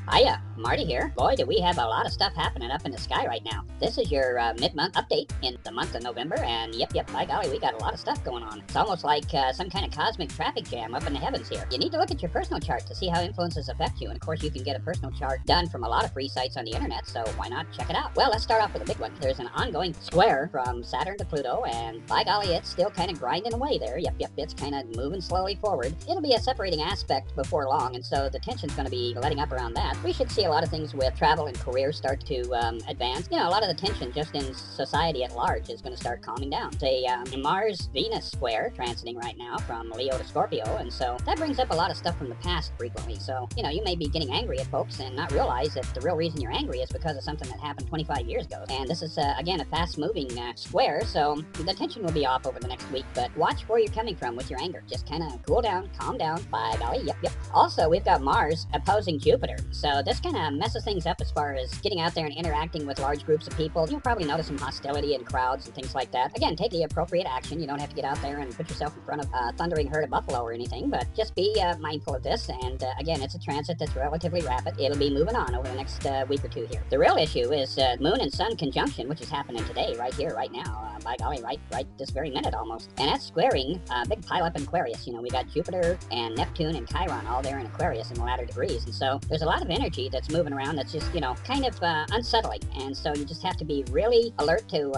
Hiya, Marty here. Boy, do we have a lot of stuff happening up in the sky right now. This is your mid-month update in the month of November, and yep, by golly, we got a lot of stuff going on. It's almost like some kind of cosmic traffic jam up in the heavens here. You need to look at your personal chart to see how influences affect you, and of course, you can get a personal chart done from a lot of free sites on the internet, so why not check it out? Well, let's start off with a big one. There's an ongoing square from Saturn to Pluto, and by golly, it's still kind of grinding away there. Yep, it's kind of moving slowly forward. It'll be a separating aspect before long, and so the tension's going to be letting up around that. We should see a lot of things with travel and career start to advance. You know, a lot of the tension just in society at large is going to start calming down. It's a Mars-Venus square transiting right now from Leo to Scorpio, and so that brings up a lot of stuff from the past frequently. So, you know, you may be getting angry at folks and not realize that the real reason you're angry is because of something that happened 25 years ago. And this is, again, a fast-moving square, so the tension will be off over the next week, but watch where you're coming from with your anger. Just kind of cool down, calm down. By golly, yep. Also, we've got Mars opposing Jupiter, so this kind of messes things up as far as getting out there and interacting with large groups of people. You'll probably notice some hostility in crowds and things like that. Again, take the appropriate action. You don't have to get out there and put yourself in front of a thundering herd of buffalo or anything, but just be mindful of this. And again, it's a transit that's relatively rapid. It'll be moving on over the next week or two here. The real issue is Moon and Sun conjunction, which is happening today, right here, right now. By golly, right this very minute almost. And that's squaring a big pile up in Aquarius. You know, we got Jupiter and Neptune and Chiron all there in Aquarius in the latter degrees. And so there's a lot of energy that's moving around that's just, you know, kind of unsettling. And so you just have to be really alert to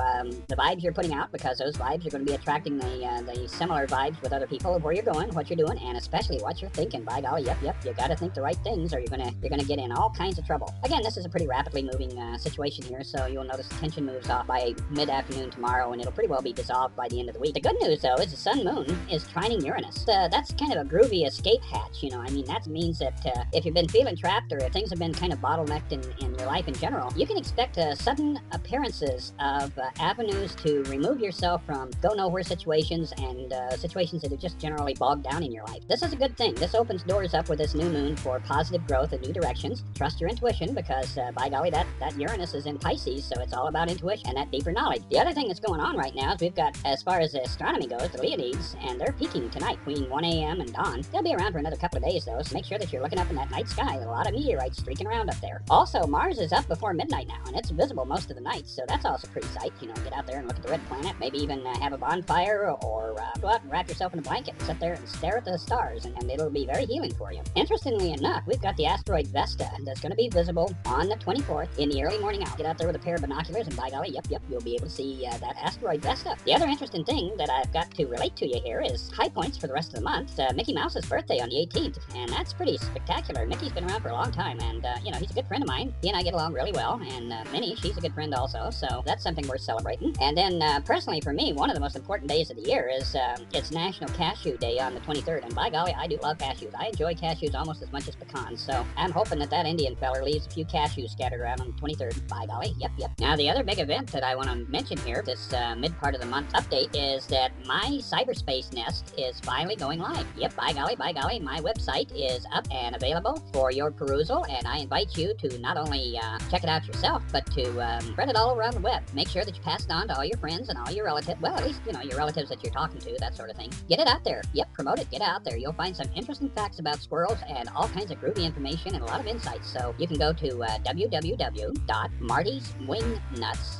the vibes you're putting out, because those vibes are going to be attracting the similar vibes with other people of where you're going, what you're doing, and especially what you're thinking. By golly, yep, you got to think the right things, or you're gonna get in all kinds of trouble. Again, this is a pretty rapidly moving situation here, so you'll notice the tension moves off by mid-afternoon tomorrow, and it'll pretty well be dissolved by the end of the week. The good news, though, is the Sun-Moon is trining Uranus. That's kind of a groovy escape hatch, you know. I mean, that means that if you've been feeling trapped, or if things have been kind of bottlenecked in your life in general, you can expect sudden appearances of avenues to remove yourself from go-nowhere situations and situations that are just generally bogged down in your life. This is a good thing. This opens doors up with this new moon for positive growth and new directions. Trust your intuition, because by golly, that Uranus is in Pisces, so it's all about intuition and that deeper knowledge. The other thing that's going on right now is we've got, as far as astronomy goes, the Leonids, and they're peaking tonight between 1 a.m. and dawn. They'll be around for another couple of days, though, so make sure that you're looking up in that night sky. There's a lot of meteorites streaking around up there. Also, Mars is up before midnight now, and it's visible most of the night, so that's also pretty sight. You know, get out there and look at the red planet, maybe even have a bonfire, or go out and wrap yourself in a blanket and sit there and stare at the stars, and it'll be very healing for you. Interestingly enough, we've got the asteroid Vesta that's going to be visible on the 24th in the early morning hour. Get out there with a pair of binoculars, and by golly, yep, you'll be able to see that asteroid Vesta. The other interesting thing that I've got to relate to you here is high points for the rest of the month. Mickey Mouse's birthday on the 18th, and that's pretty spectacular. Mickey's been around for a long time, and you know, he's a good friend of mine. He and I get along really well, and Minnie, she's a good friend also, so that's something worth celebrating. And then personally for me, one of the most important days of the year is it's National Cashew Day on the 23rd, and by golly, I do love cashews. I enjoy cashews almost as much as pecans, so I'm hoping that Indian feller leaves a few cashews scattered around on the 23rd. By golly, yep. Now, the other big event that I want to mention here, this mid part of the month update, is that my cyberspace nest is finally going live. Yep, by golly, my website is up and available for your perusal, and I invite you to not only check it out yourself, but to spread it all around the web. Make sure that you pass it on to all your friends and all your relatives. Well, at least, you know, your relatives that you're talking to, that sort of thing. Get it out there. Yep, promote it. Get it out there. You'll find some interesting facts about squirrels and all kinds of groovy information and a lot of insights. So you can go to www.martyswingnuts.com/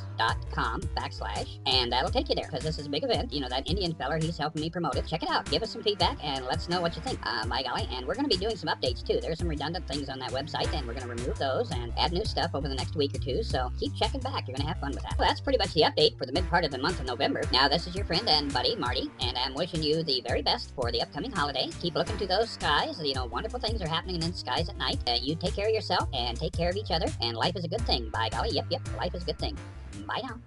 and that'll take you there, because this is a big event. You know, that Indian feller, he's helping me promote it. Check it out. Give us some feedback and let us know what you think. By golly, and we're going to be doing some updates too. There's some redundant things on that website, and we're going to remove those and add new stuff over the next week or two, so keep checking back. You're going to have fun with that. Well, that's pretty much the update for the mid part of the month of November. Now, this is your friend and buddy, Marty, and I'm wishing you the very best for the upcoming holiday. Keep looking to those skies. You know, wonderful things are happening in the skies at night. You take care of yourself and take care of each other, and life is a good thing. By golly, yep, life is a good thing. Bye now.